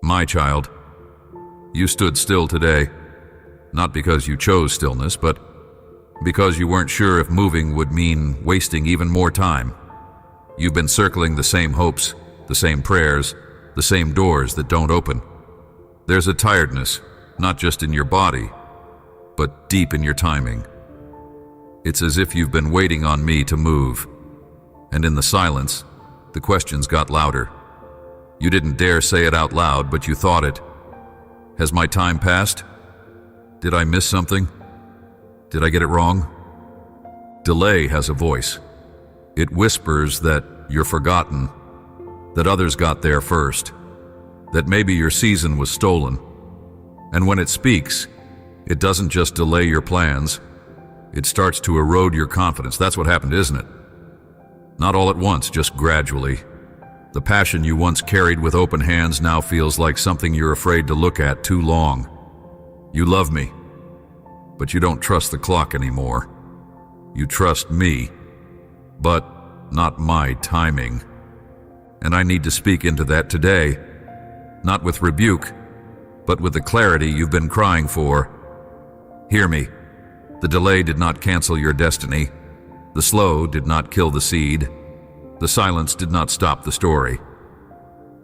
My child, you stood still today, not because you chose stillness, but because you weren't sure if moving would mean wasting even more time. You've been circling the same hopes, the same prayers, the same doors that don't open. There's a tiredness, not just in your body, but deep in your timing. It's as if you've been waiting on me to move. And in the silence, the questions got louder. You didn't dare say it out loud, but you thought it. Has my time passed? Did I miss something? Did I get it wrong? Delay has a voice. It whispers that you're forgotten, that others got there first, that maybe your season was stolen. And when it speaks, it doesn't just delay your plans, it starts to erode your confidence. That's what happened, isn't it? Not all at once, just gradually. The passion you once carried with open hands now feels like something you're afraid to look at too long. You love me, but you don't trust the clock anymore. You trust me, but not my timing. And I need to speak into that today, not with rebuke, but with the clarity you've been crying for. Hear me. The delay did not cancel your destiny. The slow did not kill the seed. The silence did not stop the story.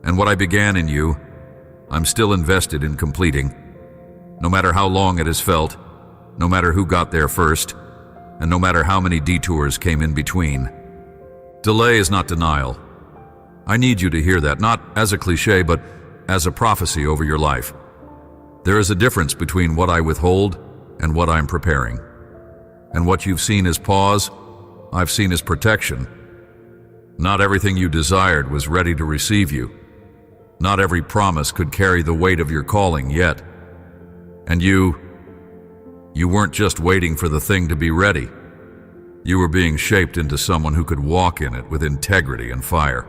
And what I began in you, I'm still invested in completing. No matter how long it has felt, no matter who got there first, and no matter how many detours came in between. Delay is not denial. I need you to hear that, not as a cliche, but as a prophecy over your life. There is a difference between what I withhold and what I'm preparing. And what you've seen as pause, I've seen as protection. Not everything you desired was ready to receive you. Not every promise could carry the weight of your calling yet. And you weren't just waiting for the thing to be ready. You were being shaped into someone who could walk in it with integrity and fire,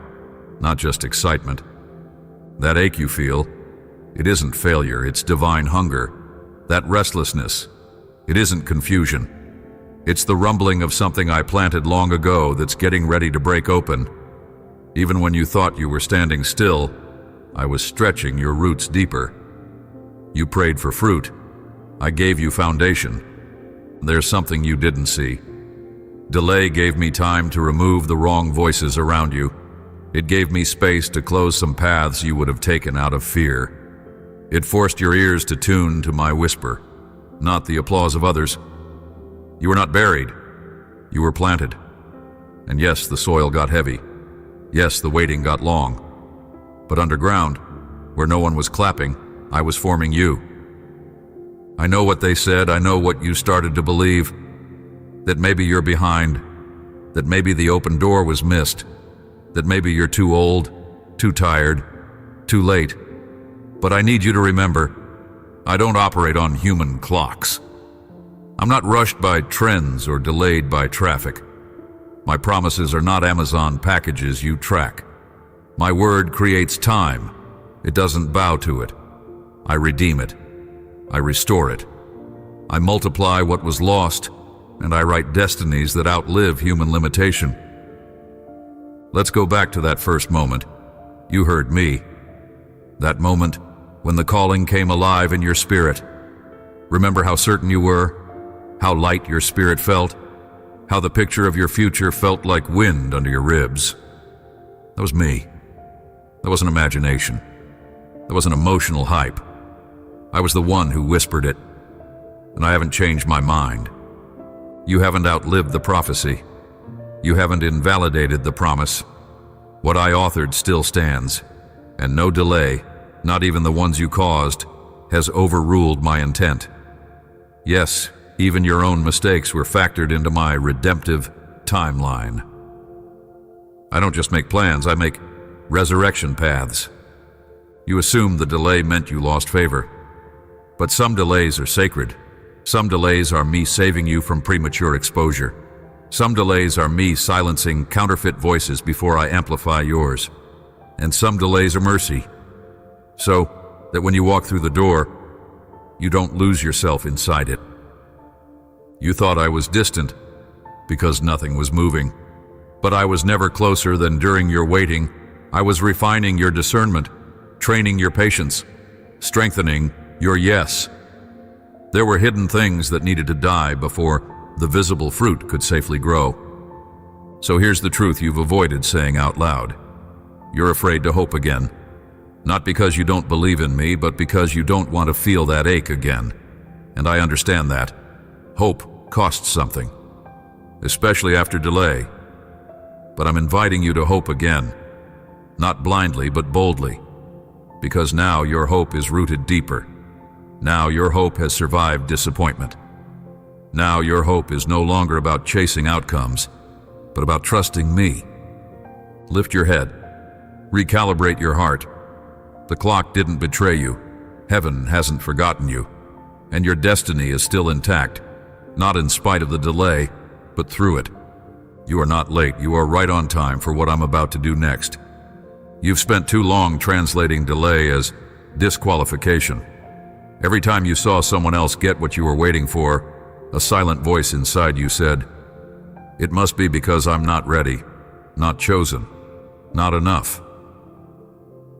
not just excitement. That ache you feel, it isn't failure, it's divine hunger. That restlessness, it isn't confusion. It's the rumbling of something I planted long ago that's getting ready to break open. Even when you thought you were standing still, I was stretching your roots deeper. You prayed for fruit. I gave you foundation. There's something you didn't see. Delay gave me time to remove the wrong voices around you. It gave me space to close some paths you would have taken out of fear. It forced your ears to tune to my whisper, not the applause of others. You were not buried. You were planted. And yes, the soil got heavy. Yes, the waiting got long. But underground, where no one was clapping, I was forming you. I know what they said. I know what you started to believe. That maybe you're behind. That maybe the open door was missed. That maybe you're too old, too tired, too late. But I need you to remember, I don't operate on human clocks. I'm not rushed by trends or delayed by traffic. My promises are not Amazon packages you track. My word creates time. It doesn't bow to it. I redeem it. I restore it. I multiply what was lost, and I write destinies that outlive human limitation. Let's go back to that first moment. You heard me. That moment when the calling came alive in your spirit. Remember how certain you were? How light your spirit felt? How the picture of your future felt like wind under your ribs? That was me. That wasn't imagination. That wasn't emotional hype. I was the one who whispered it. And I haven't changed my mind. You haven't outlived the prophecy. You haven't invalidated the promise. What I authored still stands, and no delay, not even the ones you caused, has overruled my intent. Yes, even your own mistakes were factored into my redemptive timeline. I don't just make plans, I make resurrection paths. You assumed the delay meant you lost favor. But some delays are sacred. Some delays are me saving you from premature exposure. Some delays are me silencing counterfeit voices before I amplify yours. And some delays are mercy. So that when you walk through the door, you don't lose yourself inside it. You thought I was distant because nothing was moving. But I was never closer than during your waiting. I was refining your discernment, training your patience, strengthening your yes. There were hidden things that needed to die before the visible fruit could safely grow. So here's the truth you've avoided saying out loud. You're afraid to hope again. Not because you don't believe in me, but because you don't want to feel that ache again. And I understand that. Hope costs something, especially after delay. But I'm inviting you to hope again. Not blindly, but boldly. Because now your hope is rooted deeper. Now your hope has survived disappointment. Now your hope is no longer about chasing outcomes, but about trusting me. Lift your head. Recalibrate your heart. The clock didn't betray you. Heaven hasn't forgotten you. And your destiny is still intact, not in spite of the delay, but through it. You are not late. You are right on time for what I'm about to do next. You've spent too long translating delay as disqualification. Every time you saw someone else get what you were waiting for, a silent voice inside you said, "It must be because I'm not ready, not chosen, not enough."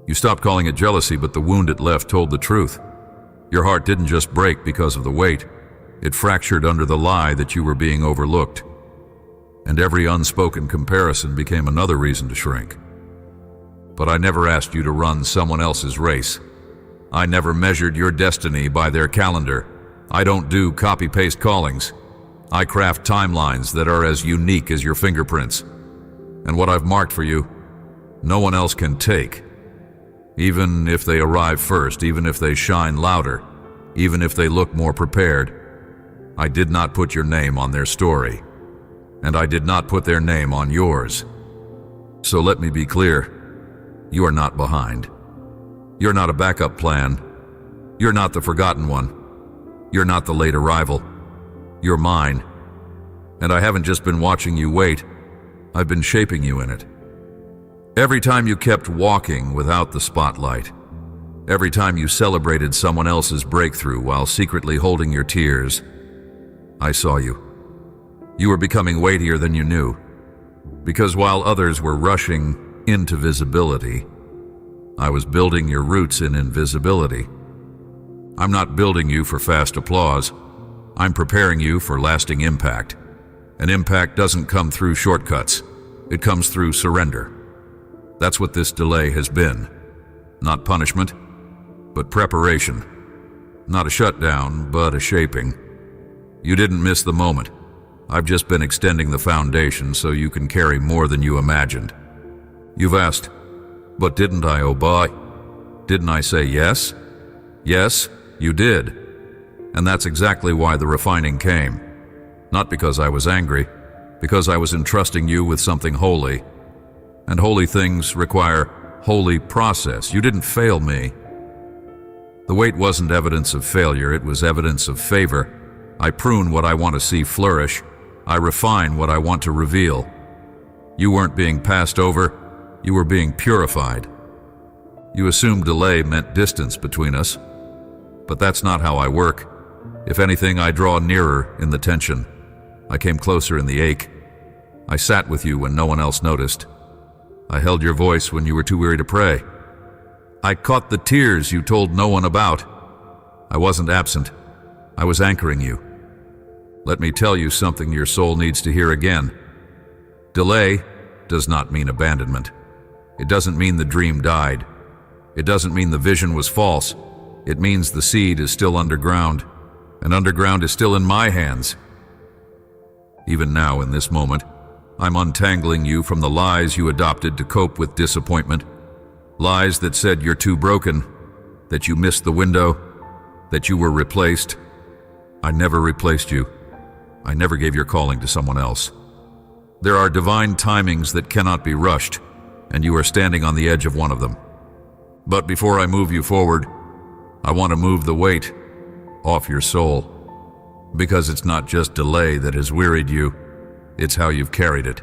You stopped calling it jealousy, but the wound it left told the truth. Your heart didn't just break because of the weight. It fractured under the lie that you were being overlooked. And every unspoken comparison became another reason to shrink. But I never asked you to run someone else's race. I never measured your destiny by their calendar. I don't do copy-paste callings. I craft timelines that are as unique as your fingerprints. And what I've marked for you, no one else can take. Even if they arrive first, even if they shine louder, even if they look more prepared, I did not put your name on their story. And I did not put their name on yours. So let me be clear. You are not behind. You're not a backup plan. You're not the forgotten one. You're not the late arrival. You're mine. And I haven't just been watching you wait. I've been shaping you in it. Every time you kept walking without the spotlight. Every time you celebrated someone else's breakthrough while secretly holding your tears, I saw you. You were becoming weightier than you knew. Because while others were rushing into visibility, I was building your roots in invisibility. I'm not building you for fast applause. I'm preparing you for lasting impact. And impact doesn't come through shortcuts. It comes through surrender. That's what this delay has been. Not punishment, but preparation. Not a shutdown, but a shaping. You didn't miss the moment. I've just been extending the foundation so you can carry more than you imagined. You've asked, but didn't I obey? Didn't I say yes? Yes, you did. And that's exactly why the refining came. Not because I was angry, because I was entrusting you with something holy. And holy things require holy process. You didn't fail me. The wait wasn't evidence of failure, it was evidence of favor. I prune what I want to see flourish. I refine what I want to reveal. You weren't being passed over, you were being purified. You assumed delay meant distance between us, but that's not how I work. If anything, I draw nearer in the tension. I came closer in the ache. I sat with you when no one else noticed. I held your voice when you were too weary to pray. I caught the tears you told no one about. I wasn't absent. I was anchoring you. Let me tell you something your soul needs to hear again. Delay does not mean abandonment. It doesn't mean the dream died. It doesn't mean the vision was false. It means the seed is still underground, and underground is still in my hands. Even now, in this moment, I'm untangling you from the lies you adopted to cope with disappointment. Lies that said you're too broken, that you missed the window, that you were replaced. I never replaced you. I never gave your calling to someone else. There are divine timings that cannot be rushed, and you are standing on the edge of one of them. But before I move you forward, I want to move the weight off your soul. Because it's not just delay that has wearied you, it's how you've carried it.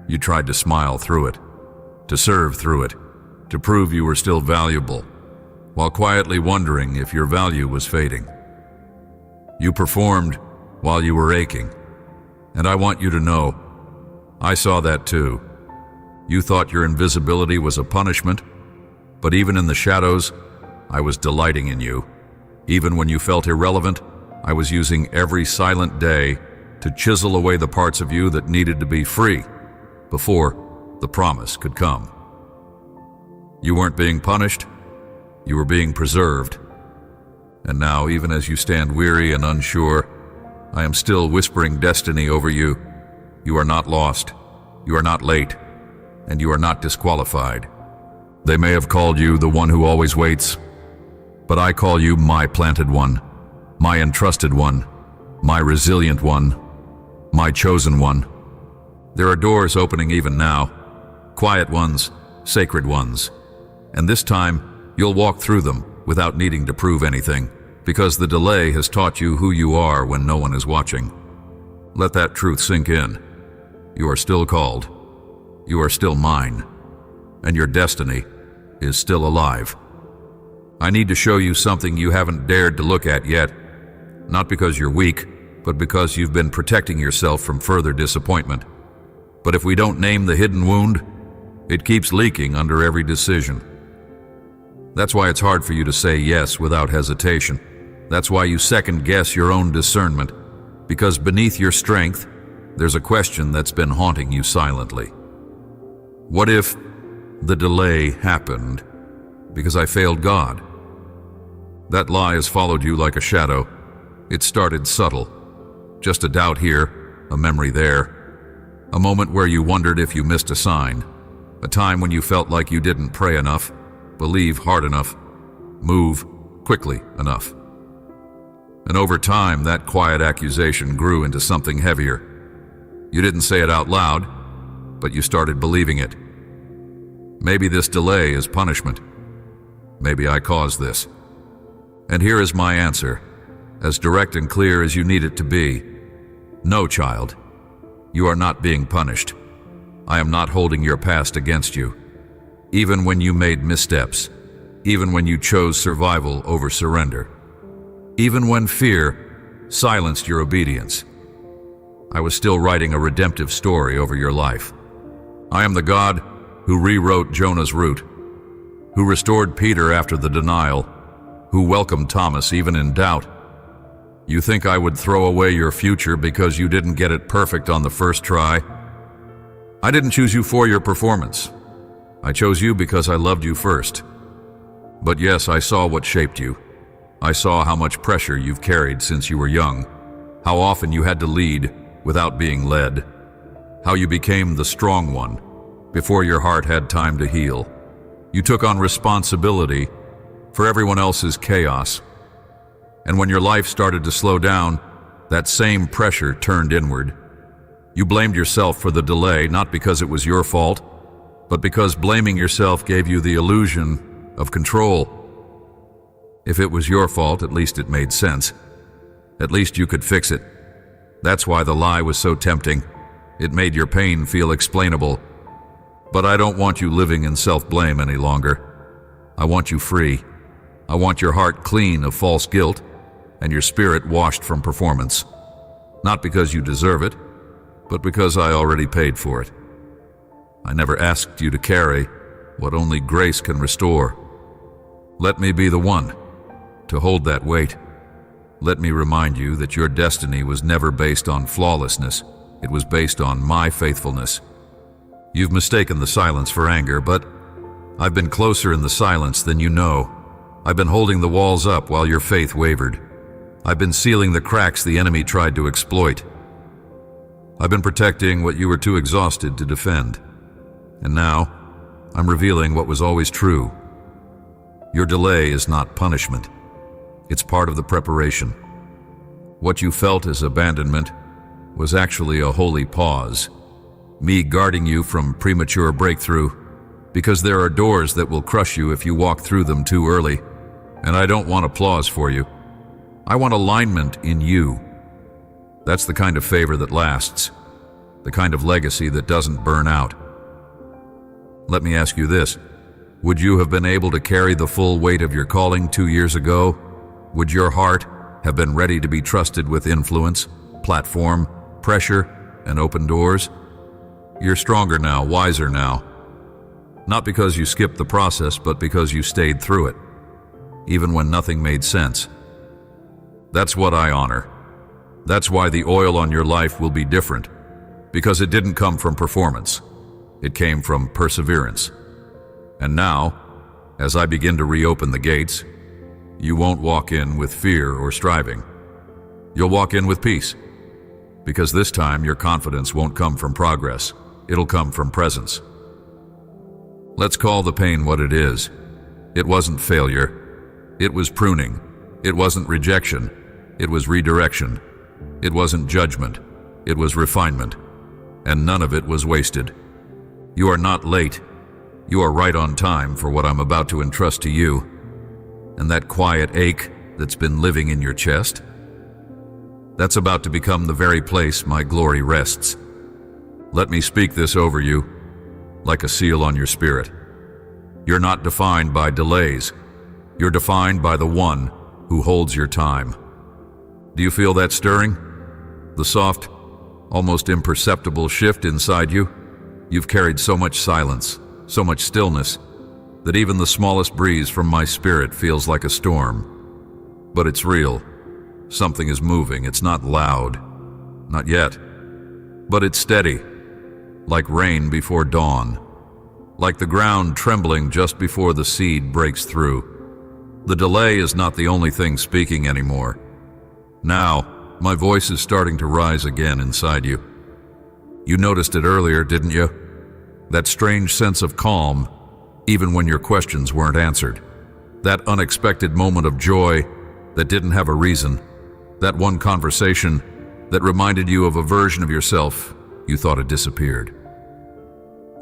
You tried to smile through it, to serve through it, to prove you were still valuable, while quietly wondering if your value was fading. You performed while you were aching, and I want you to know, I saw that too. You thought your invisibility was a punishment, But even in the shadows, I was delighting in you. Even when you felt irrelevant, I was using every silent day to chisel away the parts of you that needed to be free before the promise could come. You weren't being punished, you were being preserved. And now, even as you stand weary and unsure, I am still whispering destiny over you. You are not lost, you are not late, and you are not disqualified. They may have called you the one who always waits, but I call you my planted one, my entrusted one, my resilient one, my chosen one. There are doors opening even now, quiet ones, sacred ones. And this time, you'll walk through them without needing to prove anything, because the delay has taught you who you are when no one is watching. Let that truth sink in. You are still called. You are still mine. And your destiny is still alive. I need to show you something you haven't dared to look at yet, not because you're weak, but because you've been protecting yourself from further disappointment. But if we don't name the hidden wound, it keeps leaking under every decision. That's why it's hard for you to say yes without hesitation. That's why you second-guess your own discernment, because beneath your strength, there's a question that's been haunting you silently. What if the delay happened because I failed God? That lie has followed you like a shadow. It started subtle. Just a doubt here, a memory there. A moment where you wondered if you missed a sign. A time when you felt like you didn't pray enough, believe hard enough, move quickly enough. And over time, that quiet accusation grew into something heavier. You didn't say it out loud, but you started believing it. Maybe this delay is punishment. Maybe I caused this. And here is my answer, as direct and clear as you need it to be. No, child, you are not being punished. I am not holding your past against you. Even when you made missteps, even when you chose survival over surrender, even when fear silenced your obedience, I was still writing a redemptive story over your life. I am the God who rewrote Jonah's route, who restored Peter after the denial, who welcomed Thomas even in doubt. You think I would throw away your future because you didn't get it perfect on the first try? I didn't choose you for your performance. I chose you because I loved you first. But yes, I saw what shaped you. I saw how much pressure you've carried since you were young, how often you had to lead without being led, how you became the strong one before your heart had time to heal. You took on responsibility for everyone else's chaos. And when your life started to slow down, that same pressure turned inward. You blamed yourself for the delay, not because it was your fault, but because blaming yourself gave you the illusion of control. If it was your fault, at least it made sense. At least you could fix it. That's why the lie was so tempting. It made your pain feel explainable. But I don't want you living in self-blame any longer. I want you free. I want your heart clean of false guilt and your spirit washed from performance. Not because you deserve it, but because I already paid for it. I never asked you to carry what only grace can restore. Let me be the one to hold that weight. Let me remind you that your destiny was never based on flawlessness. It was based on my faithfulness. You've mistaken the silence for anger, but I've been closer in the silence than you know. I've been holding the walls up while your faith wavered. I've been sealing the cracks the enemy tried to exploit. I've been protecting what you were too exhausted to defend. And now, I'm revealing what was always true. Your delay is not punishment. It's part of the preparation. What you felt as abandonment was actually a holy pause. Me guarding you from premature breakthrough, because there are doors that will crush you if you walk through them too early. And I don't want applause for you. I want alignment in you. That's the kind of favor that lasts, the kind of legacy that doesn't burn out. Let me ask you this. Would you have been able to carry the full weight of your calling 2 years ago? Would your heart have been ready to be trusted with influence, platform, pressure, and open doors? You're stronger now, wiser now. Not because you skipped the process, but because you stayed through it, even when nothing made sense. That's what I honor. That's why the oil on your life will be different, because it didn't come from performance. It came from perseverance. And now, as I begin to reopen the gates, you won't walk in with fear or striving. You'll walk in with peace, because this time your confidence won't come from progress. It'll come from presence. Let's call the pain what it is. It wasn't failure. It was pruning. It wasn't rejection. It was redirection. It wasn't judgment. It was refinement. And none of it was wasted. You are not late. You are right on time for what I'm about to entrust to you. And that quiet ache that's been living in your chest, that's about to become the very place my glory rests. Let me speak this over you, like a seal on your spirit. You're not defined by delays. You're defined by the one who holds your time. Do you feel that stirring? The soft, almost imperceptible shift inside you? You've carried so much silence, so much stillness, that even the smallest breeze from my spirit feels like a storm. But it's real. Something is moving. It's not loud. Not yet. But it's steady. Like rain before dawn. Like the ground trembling just before the seed breaks through. The delay is not the only thing speaking anymore. Now, my voice is starting to rise again inside you. You noticed it earlier, didn't you? That strange sense of calm, even when your questions weren't answered. That unexpected moment of joy that didn't have a reason. That one conversation that reminded you of a version of yourself you thought had disappeared.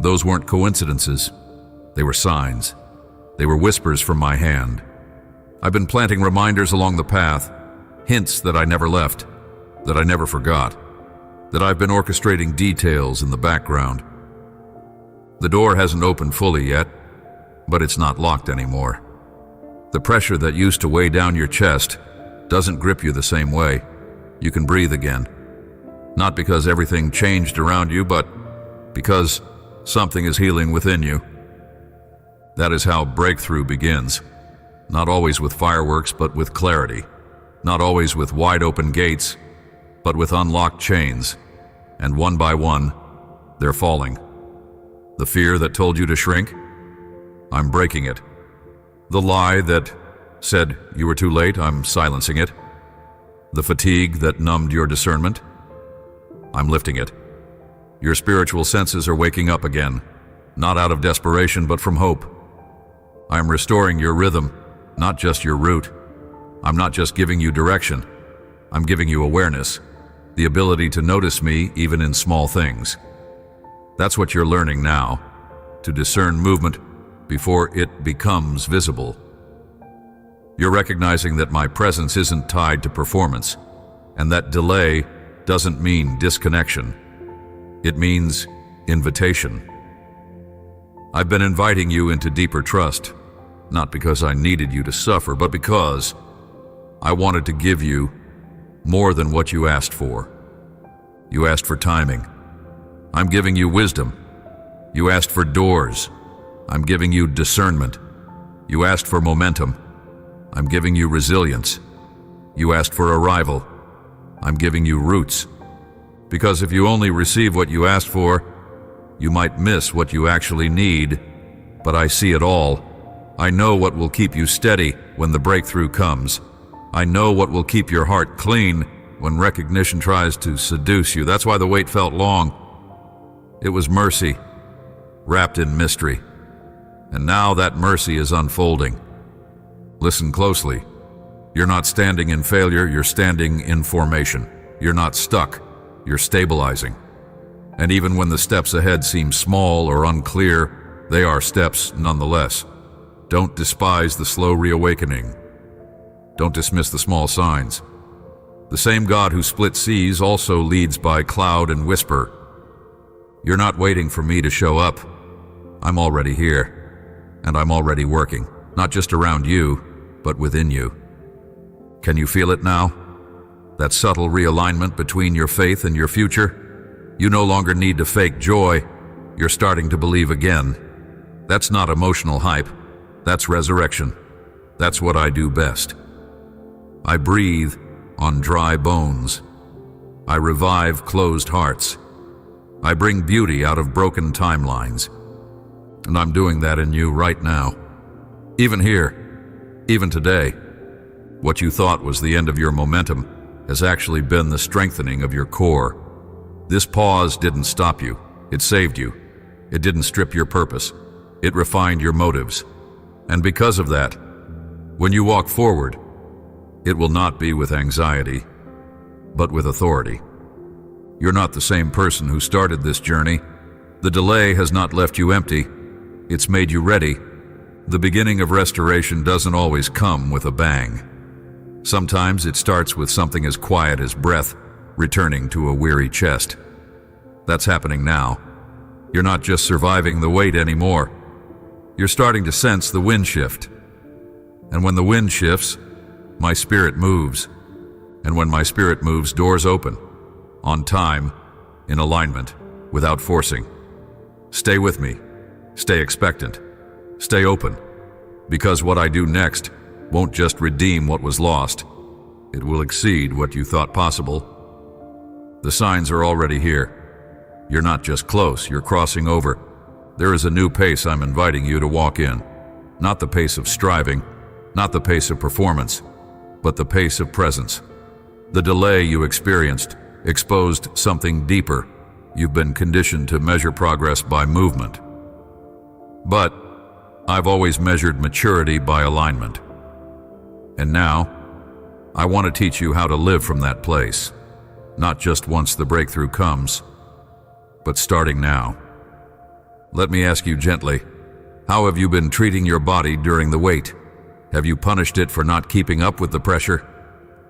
Those weren't coincidences. They were signs. They were whispers from my hand. I've been planting reminders along the path, hints that I never left, that I never forgot, that I've been orchestrating details in the background. The door hasn't opened fully yet, but it's not locked anymore. The pressure that used to weigh down your chest doesn't grip you the same way. You can breathe again. Not because everything changed around you, but because something is healing within you. That is how breakthrough begins. Not always with fireworks, but with clarity. Not always with wide open gates, but with unlocked chains. And one by one, they're falling. The fear that told you to shrink, I'm breaking it. The lie that said you were too late, I'm silencing it. The fatigue that numbed your discernment, I'm lifting it. Your spiritual senses are waking up again, not out of desperation, but from hope. I'm restoring your rhythm, not just your route. I'm not just giving you direction. I'm giving you awareness, the ability to notice me even in small things. That's what you're learning now, to discern movement before it becomes visible. You're recognizing that my presence isn't tied to performance, and that delay doesn't mean disconnection. It means invitation. I've been inviting you into deeper trust, not because I needed you to suffer, but because I wanted to give you more than what you asked for. You asked for timing. I'm giving you wisdom. You asked for doors. I'm giving you discernment. You asked for momentum. I'm giving you resilience. You asked for arrival. I'm giving you roots. Because if you only receive what you asked for, you might miss what you actually need. But I see it all. I know what will keep you steady when the breakthrough comes. I know what will keep your heart clean when recognition tries to seduce you. That's why the wait felt long. It was mercy, wrapped in mystery. And now that mercy is unfolding. Listen closely. You're not standing in failure, you're standing in formation. You're not stuck, you're stabilizing. And even when the steps ahead seem small or unclear, they are steps nonetheless. Don't despise the slow reawakening. Don't dismiss the small signs. The same God who split seas also leads by cloud and whisper. You're not waiting for me to show up. I'm already here, and I'm already working, not just around you, but within you. Can you feel it now? That subtle realignment between your faith and your future? You no longer need to fake joy. You're starting to believe again. That's not emotional hype. That's resurrection. That's what I do best. I breathe on dry bones. I revive closed hearts. I bring beauty out of broken timelines. And I'm doing that in you right now. Even here, even today, what you thought was the end of your momentum has actually been the strengthening of your core. This pause didn't stop you. It saved you. It didn't strip your purpose. It refined your motives. And because of that, when you walk forward, it will not be with anxiety, but with authority. You're not the same person who started this journey. The delay has not left you empty. It's made you ready. The beginning of restoration doesn't always come with a bang. Sometimes it starts with something as quiet as breath returning to a weary chest. That's happening now. You're not just surviving the wait anymore. You're starting to sense the wind shift. And when the wind shifts, my spirit moves. And when my spirit moves, doors open. On time, in alignment, without forcing. Stay with me. Stay expectant. Stay open. Because what I do next won't just redeem what was lost. It will exceed what you thought possible. The signs are already here. You're not just close, you're crossing over. There is a new pace I'm inviting you to walk in. Not the pace of striving, not the pace of performance, but the pace of presence. The delay you experienced exposed something deeper. You've been conditioned to measure progress by movement. But I've always measured maturity by alignment. And now, I want to teach you how to live from that place. Not just once the breakthrough comes, but starting now. Let me ask you gently, how have you been treating your body during the wait? Have you punished it for not keeping up with the pressure?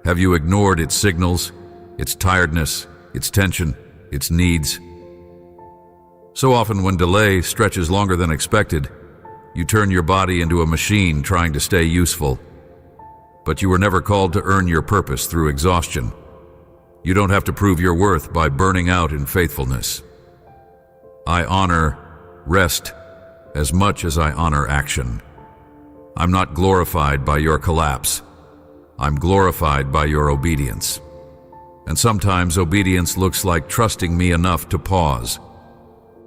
Have you ignored its signals, its tiredness, its tension, its needs? So often when delay stretches longer than expected, you turn your body into a machine trying to stay useful. But you were never called to earn your purpose through exhaustion. You don't have to prove your worth by burning out in faithfulness. I honor rest as much as I honor action. I'm not glorified by your collapse. I'm glorified by your obedience. And sometimes obedience looks like trusting me enough to pause.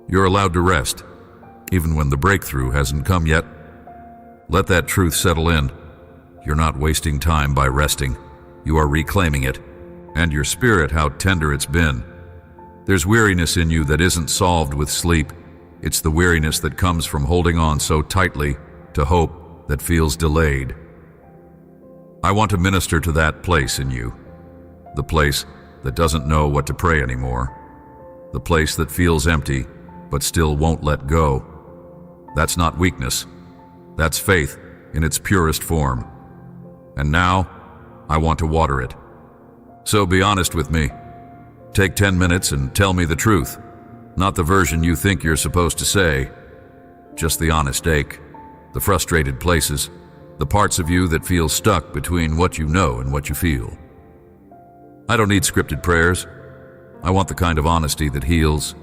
You're allowed to rest, even when the breakthrough hasn't come yet. Let that truth settle in. You're not wasting time by resting. You are reclaiming it. And your spirit, how tender it's been. There's weariness in you that isn't solved with sleep. It's the weariness that comes from holding on so tightly to hope that feels delayed. I want to minister to that place in you. The place that doesn't know what to pray anymore. The place that feels empty but still won't let go. That's not weakness. That's faith in its purest form. And now, I want to water it. So be honest with me. Take 10 minutes and tell me the truth. Not the version you think you're supposed to say. Just the honest ache, the frustrated places, the parts of you that feel stuck between what you know and what you feel. I don't need scripted prayers. I want the kind of honesty that heals.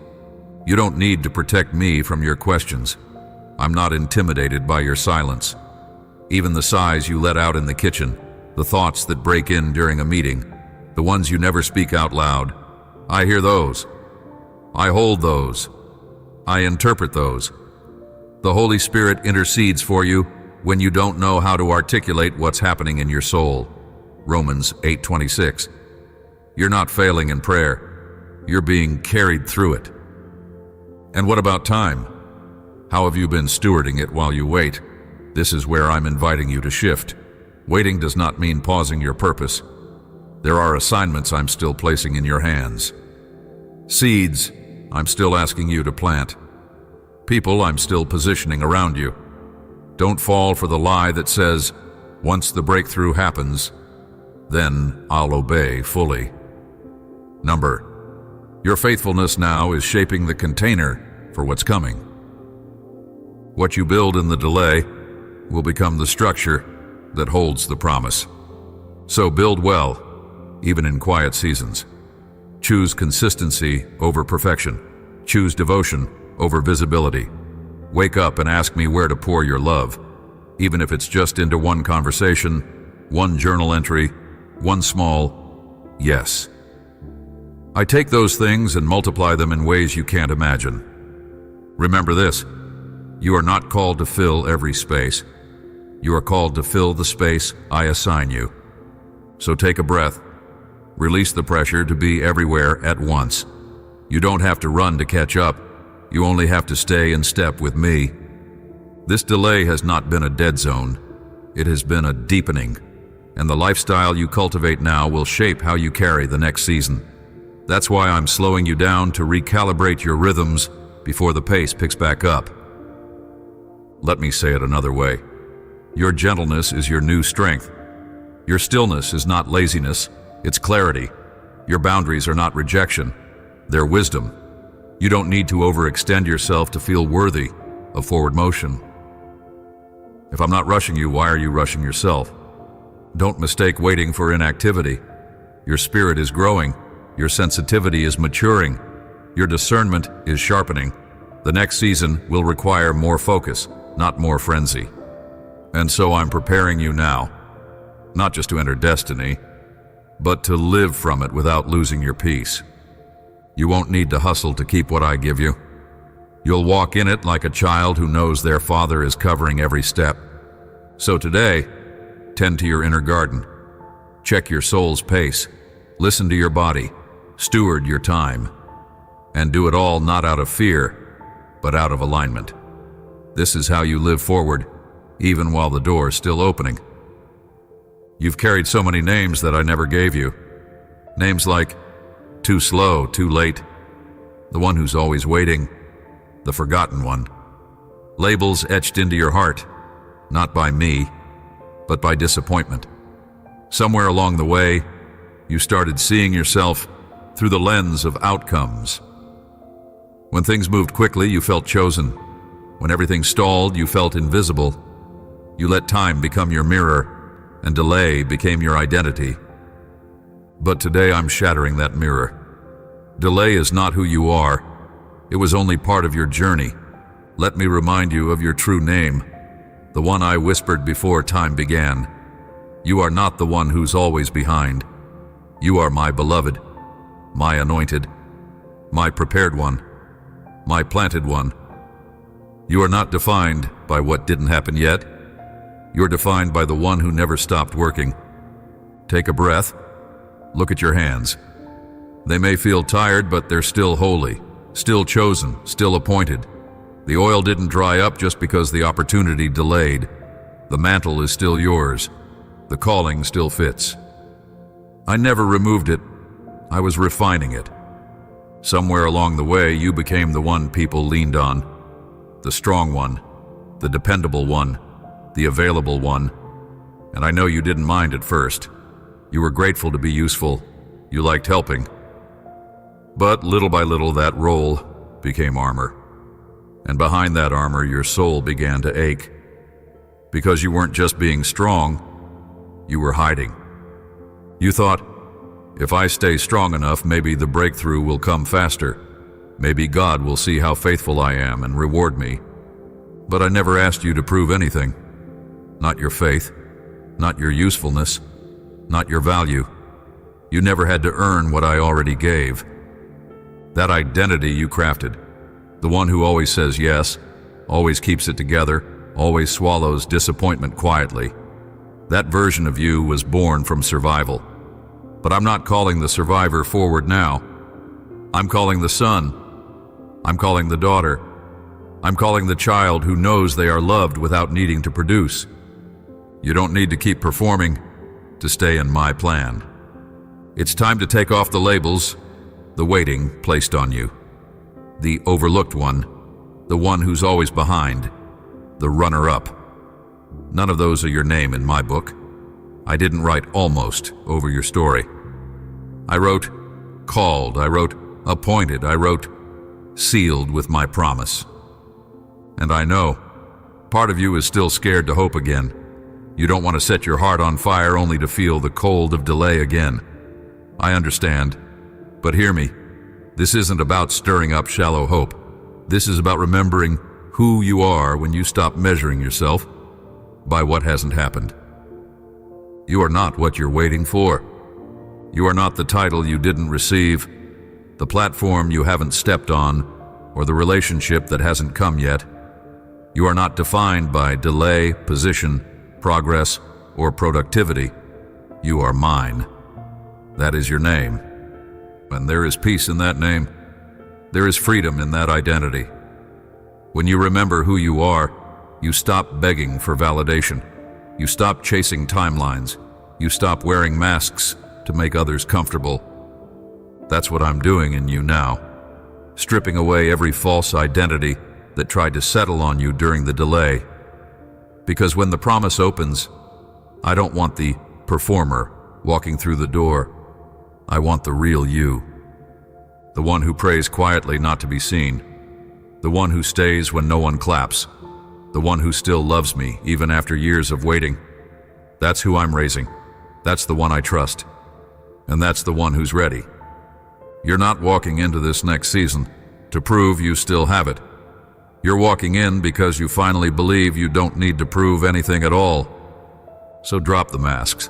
You don't need to protect me from your questions. I'm not intimidated by your silence. Even the sighs you let out in the kitchen, the thoughts that break in during a meeting, the ones you never speak out loud, I hear those. I hold those. I interpret those. The Holy Spirit intercedes for you when you don't know how to articulate what's happening in your soul. Romans 8:26. You're not failing in prayer. You're being carried through it. And what about time? How have you been stewarding it while you wait? This is where I'm inviting you to shift. Waiting does not mean pausing your purpose. There are assignments I'm still placing in your hands. Seeds I'm still asking you to plant. People I'm still positioning around you. Don't fall for the lie that says, once the breakthrough happens, then I'll obey fully. Number, your faithfulness now is shaping the container for what's coming. What you build in the delay will become the structure that holds the promise. So build well, even in quiet seasons. Choose consistency over perfection. Choose devotion over visibility. Wake up and ask me where to pour your love, even if it's just into one conversation, one journal entry, one small yes. I take those things and multiply them in ways you can't imagine. Remember this, you are not called to fill every space. You are called to fill the space I assign you. So take a breath. Release the pressure to be everywhere at once. You don't have to run to catch up. You only have to stay in step with me. This delay has not been a dead zone. It has been a deepening. And the lifestyle you cultivate now will shape how you carry the next season. That's why I'm slowing you down to recalibrate your rhythms before the pace picks back up. Let me say it another way. Your gentleness is your new strength. Your stillness is not laziness, it's clarity. Your boundaries are not rejection, they're wisdom. You don't need to overextend yourself to feel worthy of forward motion. If I'm not rushing you, why are you rushing yourself? Don't mistake waiting for inactivity. Your spirit is growing, your sensitivity is maturing, your discernment is sharpening. The next season will require more focus, not more frenzy. And so I'm preparing you now, not just to enter destiny, but to live from it without losing your peace. You won't need to hustle to keep what I give you. You'll walk in it like a child who knows their father is covering every step. So today, tend to your inner garden. Check your soul's pace. Listen to your body. Steward your time. And do it all not out of fear, but out of alignment. This is how you live forward, even while the door's still opening. You've carried so many names that I never gave you. Names like too slow, too late, the one who's always waiting, the forgotten one. Labels etched into your heart, not by me, but by disappointment. Somewhere along the way, you started seeing yourself through the lens of outcomes. When things moved quickly, you felt chosen. When everything stalled, you felt invisible. You let time become your mirror, and delay became your identity. But today I'm shattering that mirror. Delay is not who you are. It was only part of your journey. Let me remind you of your true name, the one I whispered before time began. You are not the one who's always behind. You are my beloved, my anointed, my prepared one, my planted one. You are not defined by what didn't happen yet. You're defined by the one who never stopped working. Take a breath. Look at your hands. They may feel tired, but they're still holy, still chosen, still appointed. The oil didn't dry up just because the opportunity delayed. The mantle is still yours. The calling still fits. I never removed it. I was refining it. Somewhere along the way, you became the one people leaned on. The strong one, the dependable one, the available one. And I know you didn't mind at first. You were grateful to be useful. You liked helping. But little by little, that role became armor. And behind that armor, your soul began to ache. Because you weren't just being strong, you were hiding. You thought, if I stay strong enough, maybe the breakthrough will come faster. Maybe God will see how faithful I am and reward me. But I never asked you to prove anything. Not your faith, not your usefulness, not your value. You never had to earn what I already gave. That identity you crafted, the one who always says yes, always keeps it together, always swallows disappointment quietly. That version of you was born from survival. But I'm not calling the survivor forward now. I'm calling the son. I'm calling the daughter. I'm calling the child who knows they are loved without needing to produce. You don't need to keep performing to stay in my plan. It's time to take off the labels, the waiting placed on you. The overlooked one, the one who's always behind, the runner-up. None of those are your name in my book. I didn't write almost over your story. I wrote called, I wrote appointed, I wrote sealed with my promise. And I know, part of you is still scared to hope again. You don't want to set your heart on fire only to feel the cold of delay again. I understand, but hear me. This isn't about stirring up shallow hope. This is about remembering who you are when you stop measuring yourself by what hasn't happened. You are not what you're waiting for. You are not the title you didn't receive, the platform you haven't stepped on, or the relationship that hasn't come yet. You are not defined by delay, position, progress, or productivity. You are mine. That is your name. And there is peace in that name. There is freedom in that identity. When you remember who you are, you stop begging for validation. You stop chasing timelines. You stop wearing masks to make others comfortable. That's what I'm doing in you now, stripping away every false identity that tried to settle on you during the delay. Because when the promise opens, I don't want the performer walking through the door. I want the real you. The one who prays quietly not to be seen. The one who stays when no one claps. The one who still loves me even after years of waiting. That's who I'm raising. That's the one I trust. And that's the one who's ready. You're not walking into this next season to prove you still have it. You're walking in because you finally believe you don't need to prove anything at all. So drop the masks.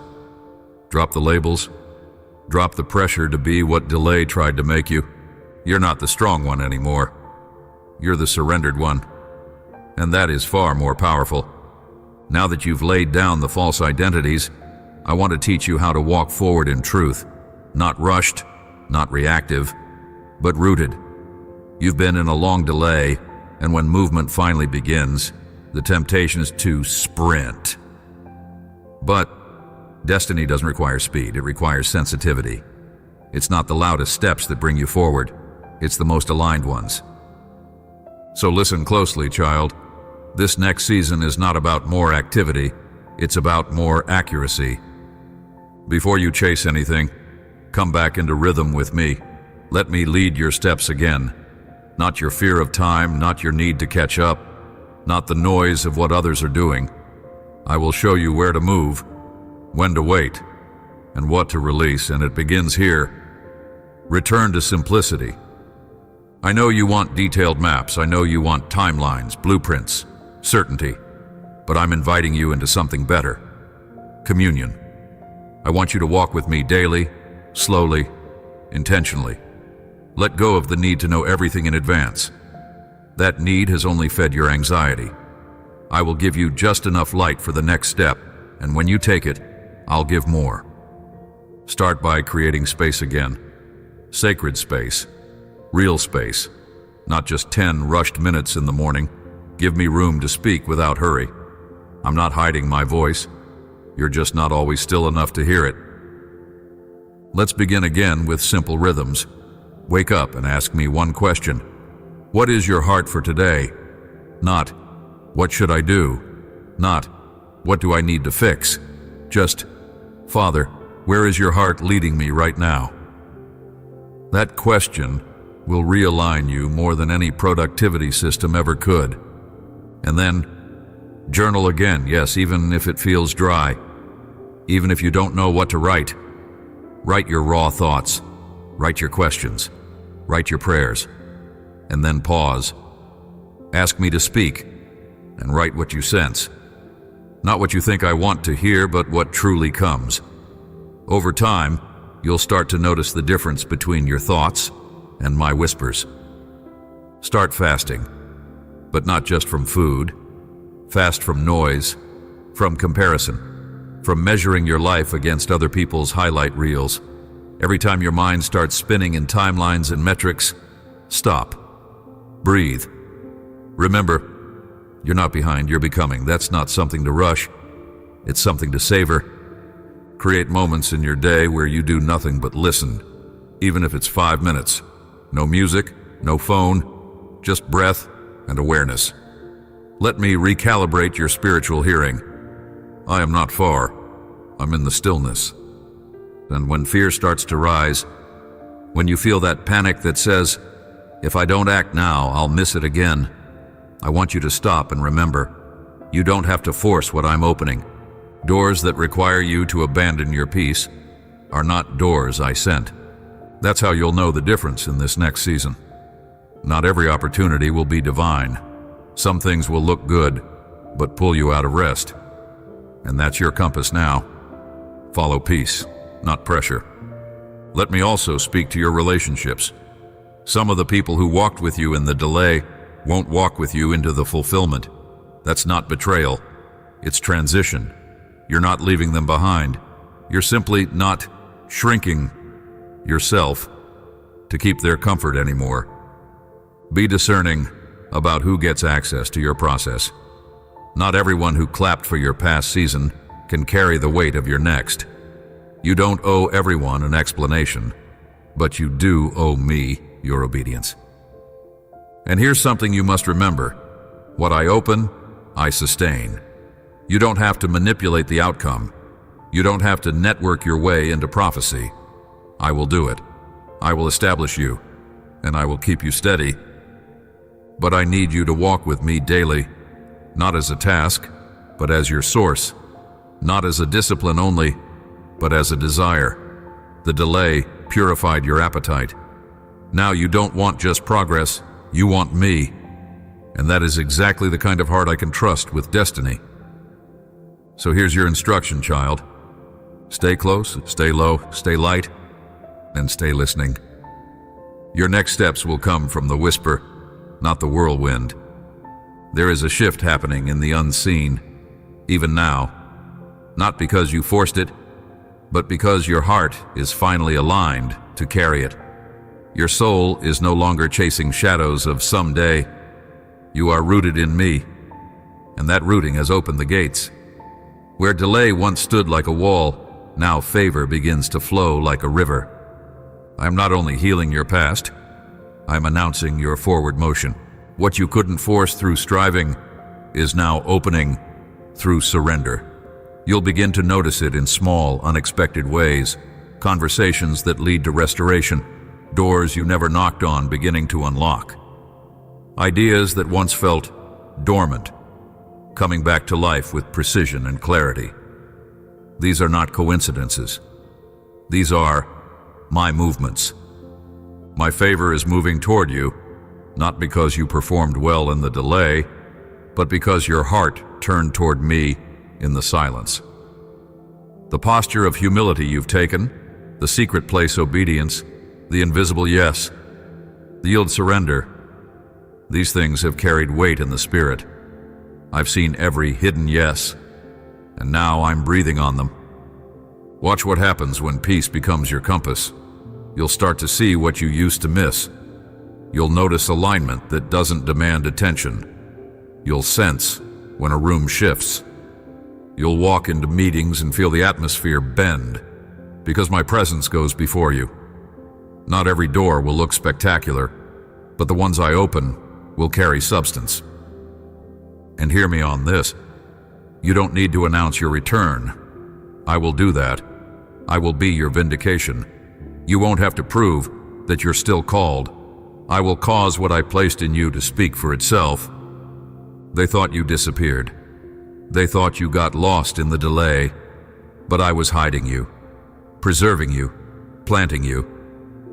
Drop the labels. Drop the pressure to be what delay tried to make you. You're not the strong one anymore. You're the surrendered one. And that is far more powerful. Now that you've laid down the false identities, I want to teach you how to walk forward in truth. Not rushed, not reactive, but rooted. You've been in a long delay, and when movement finally begins, the temptation is to sprint. But destiny doesn't require speed, it requires sensitivity. It's not the loudest steps that bring you forward, it's the most aligned ones. So listen closely, child. This next season is not about more activity, it's about more accuracy. Before you chase anything, come back into rhythm with me. Let me lead your steps again. Not your fear of time, not your need to catch up, not the noise of what others are doing. I will show you where to move, when to wait, and what to release, and it begins here. Return to simplicity. I know you want detailed maps, I know you want timelines, blueprints, certainty, but I'm inviting you into something better. Communion. I want you to walk with me daily, slowly, intentionally. Let go of the need to know everything in advance. That need has only fed your anxiety. I will give you just enough light for the next step, and when you take it, I'll give more. Start by creating space again. Sacred space. Real space. Not just 10 rushed minutes in the morning. Give me room to speak without hurry. I'm not hiding my voice. You're just not always still enough to hear it. Let's begin again with simple rhythms. Wake up and ask me one question. What is your heart for today? Not, what should I do? Not, what do I need to fix? Just, Father, where is your heart leading me right now? That question will realign you more than any productivity system ever could. And then, journal again, yes, even if it feels dry. Even if you don't know what to write. Write your raw thoughts. Write your questions. Write your prayers. And then pause. Ask me to speak. And write what you sense. Not what you think I want to hear, but what truly comes. Over time, you'll start to notice the difference between your thoughts and my whispers. Start fasting, but not just from food. Fast from noise, from comparison, from measuring your life against other people's highlight reels. Every time your mind starts spinning in timelines and metrics, stop. Breathe. Remember, you're not behind, you're becoming. That's not something to rush. It's something to savor. Create moments in your day where you do nothing but listen, even if it's 5 minutes. No music, no phone, just breath and awareness. Let me recalibrate your spiritual hearing. I am not far. I'm in the stillness. And when fear starts to rise, when you feel that panic that says, if I don't act now, I'll miss it again, I want you to stop and remember, you don't have to force what I'm opening. Doors that require you to abandon your peace are not doors I sent. That's how you'll know the difference in this next season. Not every opportunity will be divine. Some things will look good, but pull you out of rest. And that's your compass now. Follow peace, not pressure. Let me also speak to your relationships. Some of the people who walked with you in the delay won't walk with you into the fulfillment. That's not betrayal. It's transition. You're not leaving them behind. You're simply not shrinking yourself to keep their comfort anymore. Be discerning about who gets access to your process. Not everyone who clapped for your past season can carry the weight of your next. You don't owe everyone an explanation, but you do owe me your obedience. And here's something you must remember. What I open, I sustain. You don't have to manipulate the outcome. You don't have to network your way into prophecy. I will do it. I will establish you, and I will keep you steady. But I need you to walk with me daily, not as a task, but as your source. Not as a discipline only, but as a desire. The delay purified your appetite. Now you don't want just progress, you want me. And that is exactly the kind of heart I can trust with destiny. So here's your instruction, child. Stay close, stay low, stay light, and stay listening. Your next steps will come from the whisper, not the whirlwind. There is a shift happening in the unseen, even now. Not because you forced it, but because your heart is finally aligned to carry it. Your soul is no longer chasing shadows of someday. You are rooted in me, and that rooting has opened the gates. Where delay once stood like a wall, now favor begins to flow like a river. I am not only healing your past, I am announcing your forward motion. What you couldn't force through striving is now opening through surrender. You'll begin to notice it in small, unexpected ways. Conversations that lead to restoration. Doors you never knocked on beginning to unlock. Ideas that once felt dormant, coming back to life with precision and clarity. These are not coincidences. These are my movements. My favor is moving toward you, not because you performed well in the delay, but because your heart turned toward me in the silence. The posture of humility you've taken, the secret place obedience, the invisible yes, the yield surrender, these things have carried weight in the spirit. I've seen every hidden yes, and now I'm breathing on them. Watch what happens when peace becomes your compass. You'll start to see what you used to miss. You'll notice alignment that doesn't demand attention. You'll sense when a room shifts. You'll walk into meetings and feel the atmosphere bend, because my presence goes before you. Not every door will look spectacular, but the ones I open will carry substance. And hear me on this. You don't need to announce your return. I will do that. I will be your vindication. You won't have to prove that you're still called. I will cause what I placed in you to speak for itself. They thought you disappeared. They thought you got lost in the delay, but I was hiding you, preserving you, planting you.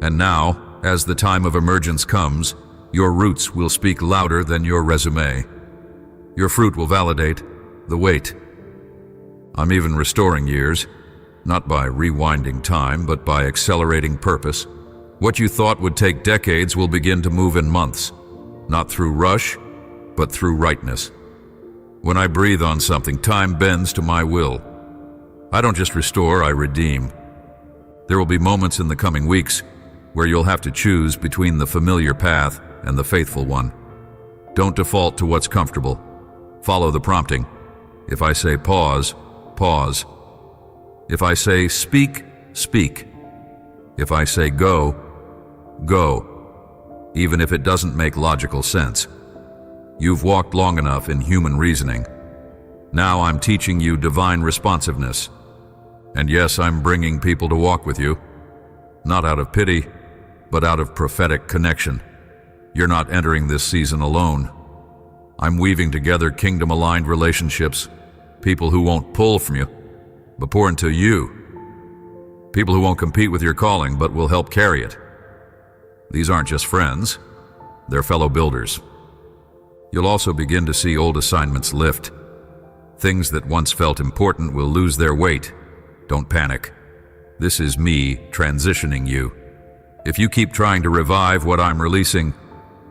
And now, as the time of emergence comes, your roots will speak louder than your resume. Your fruit will validate the wait. I'm even restoring years, not by rewinding time, but by accelerating purpose. What you thought would take decades will begin to move in months, not through rush, but through rightness. When I breathe on something, time bends to my will. I don't just restore, I redeem. There will be moments in the coming weeks where you'll have to choose between the familiar path and the faithful one. Don't default to what's comfortable. Follow the prompting. If I say pause, pause. If I say speak, speak. If I say go, go. Even if it doesn't make logical sense. You've walked long enough in human reasoning. Now I'm teaching you divine responsiveness. And yes, I'm bringing people to walk with you. Not out of pity, but out of prophetic connection. You're not entering this season alone. I'm weaving together kingdom-aligned relationships, people who won't pull from you, but pour into you. People who won't compete with your calling, but will help carry it. These aren't just friends, they're fellow builders. You'll also begin to see old assignments lift. Things that once felt important will lose their weight. Don't panic. This is me transitioning you. If you keep trying to revive what I'm releasing,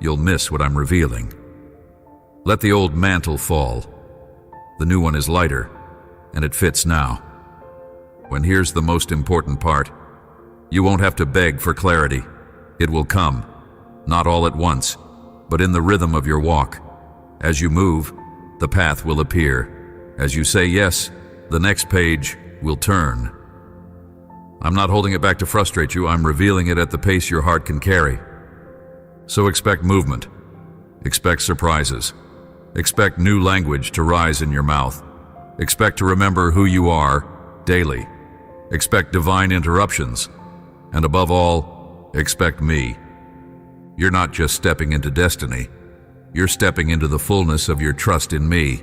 you'll miss what I'm revealing. Let the old mantle fall. The new one is lighter, and it fits now. When here's the most important part, you won't have to beg for clarity. It will come, not all at once, but in the rhythm of your walk. As you move, the path will appear. As you say yes, the next page will turn. I'm not holding it back to frustrate you, I'm revealing it at the pace your heart can carry. So expect movement. Expect surprises. Expect new language to rise in your mouth. Expect to remember who you are daily. Expect divine interruptions. And above all, expect me. You're not just stepping into destiny. You're stepping into the fullness of your trust in me.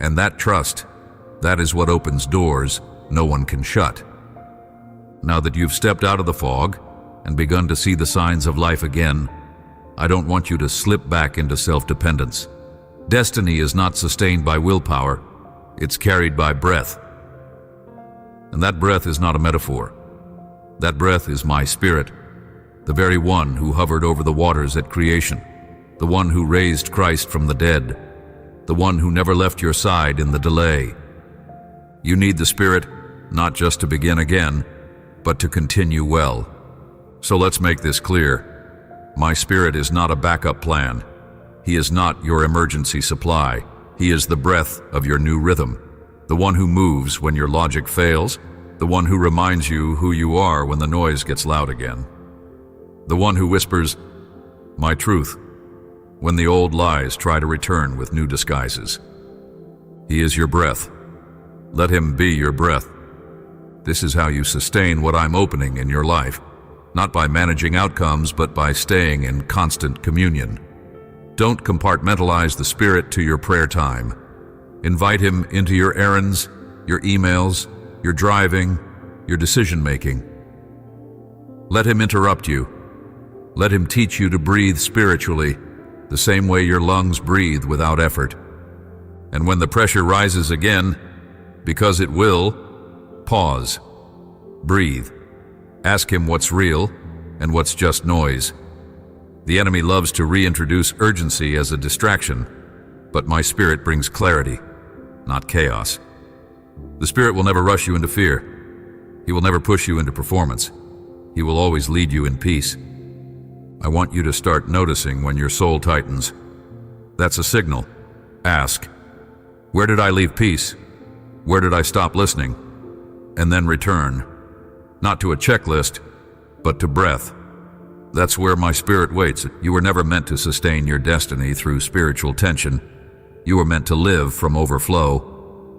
And that trust, that is what opens doors no one can shut. Now that you've stepped out of the fog and begun to see the signs of life again, I don't want you to slip back into self-dependence. Destiny is not sustained by willpower, it's carried by breath. And that breath is not a metaphor. That breath is my spirit, the very one who hovered over the waters at creation, the one who raised Christ from the dead, the one who never left your side in the delay. You need the Spirit not just to begin again, but to continue well. So let's make this clear. My Spirit is not a backup plan. He is not your emergency supply. He is the breath of your new rhythm, the one who moves when your logic fails, the one who reminds you who you are when the noise gets loud again, the one who whispers, "My truth," when the old lies try to return with new disguises. He is your breath. Let him be your breath. This is how you sustain what I'm opening in your life, not by managing outcomes, but by staying in constant communion. Don't compartmentalize the Spirit to your prayer time. Invite him into your errands, your emails, your driving, your decision-making. Let him interrupt you. Let him teach you to breathe spiritually, the same way your lungs breathe without effort. And when the pressure rises again, because it will, pause. Breathe. Ask him what's real and what's just noise. The enemy loves to reintroduce urgency as a distraction, but my Spirit brings clarity, not chaos. The Spirit will never rush you into fear. He will never push you into performance. He will always lead you in peace. I want you to start noticing when your soul tightens. That's a signal. Ask, where did I leave peace? Where did I stop listening? And then return, not to a checklist, but to breath. That's where my Spirit waits. You were never meant to sustain your destiny through spiritual tension. You were meant to live from overflow.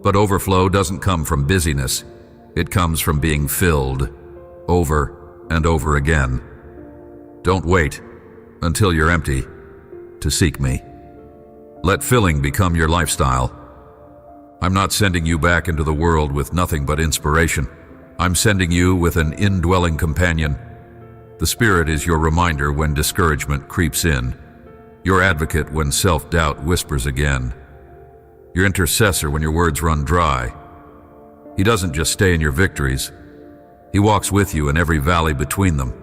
But overflow doesn't come from busyness. It comes from being filled, over and over again. Don't wait until you're empty to seek me. Let filling become your lifestyle. I'm not sending you back into the world with nothing but inspiration. I'm sending you with an indwelling companion. The Spirit is your reminder when discouragement creeps in, your advocate when self-doubt whispers again, your intercessor when your words run dry. He doesn't just stay in your victories. He walks with you in every valley between them.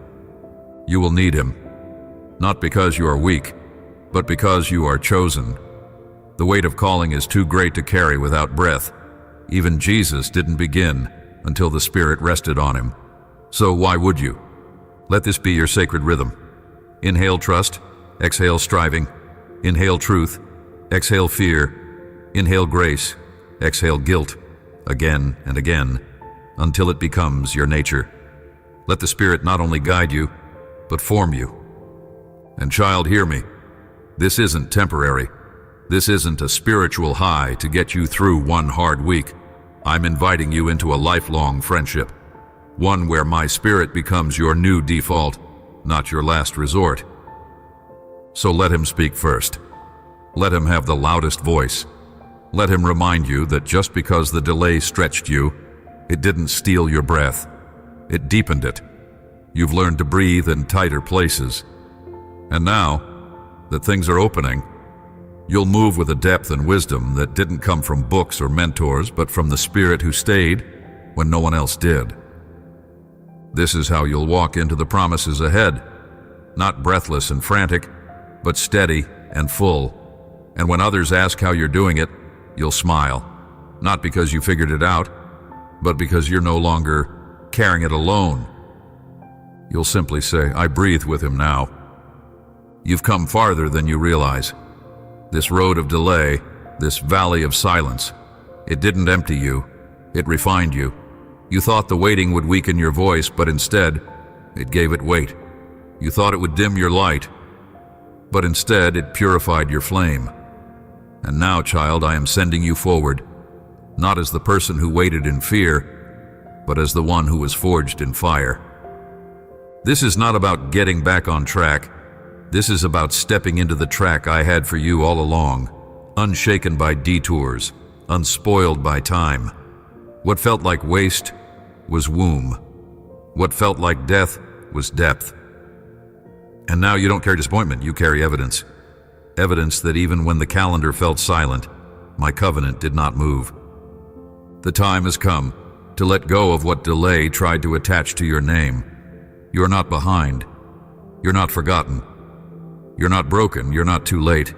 You will need him, not because you are weak, but because you are chosen. The weight of calling is too great to carry without breath. Even Jesus didn't begin until the Spirit rested on him. So why would you? Let this be your sacred rhythm. Inhale trust, exhale striving. Inhale truth, exhale fear. Inhale grace, exhale guilt, again and again, until it becomes your nature. Let the Spirit not only guide you, but form you. And child, hear me. This isn't temporary. This isn't a spiritual high to get you through one hard week. I'm inviting you into a lifelong friendship. One where my Spirit becomes your new default, not your last resort. So let him speak first. Let him have the loudest voice. Let him remind you that just because the delay stretched you, it didn't steal your breath. It deepened it. You've learned to breathe in tighter places. And now that things are opening, you'll move with a depth and wisdom that didn't come from books or mentors, but from the Spirit who stayed when no one else did. This is how you'll walk into the promises ahead, not breathless and frantic, but steady and full. And when others ask how you're doing it, you'll smile, not because you figured it out, but because you're no longer carrying it alone. You'll simply say, I breathe with him now. You've come farther than you realize. This road of delay, this valley of silence, it didn't empty you, it refined you. You thought the waiting would weaken your voice, but instead, it gave it weight. You thought it would dim your light, but instead it purified your flame. And now, child, I am sending you forward, not as the person who waited in fear, but as the one who was forged in fire. This is not about getting back on track. This is about stepping into the track I had for you all along, unshaken by detours, unspoiled by time. What felt like waste was womb. What felt like death was depth. And now you don't carry disappointment, you carry evidence. Evidence that even when the calendar felt silent, my covenant did not move. The time has come to let go of what delay tried to attach to your name. You're not behind. You're not forgotten. You're not broken. You're not too late.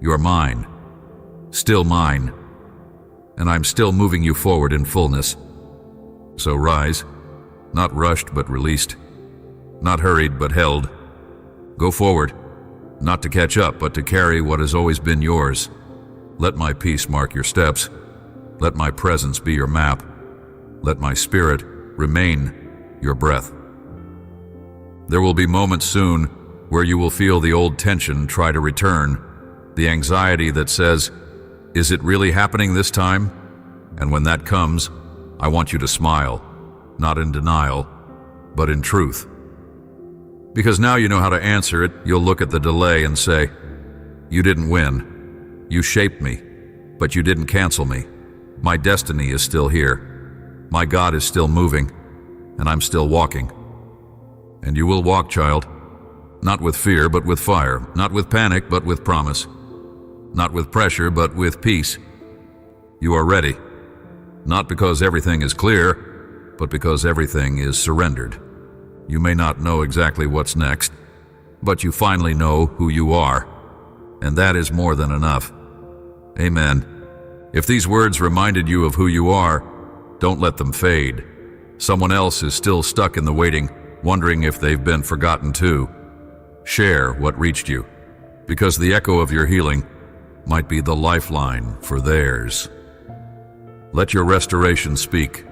You're mine. Still mine. And I'm still moving you forward in fullness. So rise, not rushed but released, not hurried but held. Go forward, not to catch up but to carry what has always been yours. Let my peace mark your steps. Let my presence be your map. Let my spirit remain your breath. There will be moments soon where you will feel the old tension try to return, the anxiety that says, is it really happening this time? And when that comes, I want you to smile, not in denial, but in truth. Because now you know how to answer it, you'll look at the delay and say, you didn't win. You shaped me, but you didn't cancel me. My destiny is still here. My God is still moving, and I'm still walking. And you will walk, child, not with fear, but with fire, not with panic, but with promise, not with pressure, but with peace. You are ready, not because everything is clear, but because everything is surrendered. You may not know exactly what's next, but you finally know who you are, and that is more than enough. Amen. If these words reminded you of who you are, don't let them fade. Someone else is still stuck in the waiting, wondering if they've been forgotten too. Share what reached you, because the echo of your healing might be the lifeline for theirs. Let your restoration speak.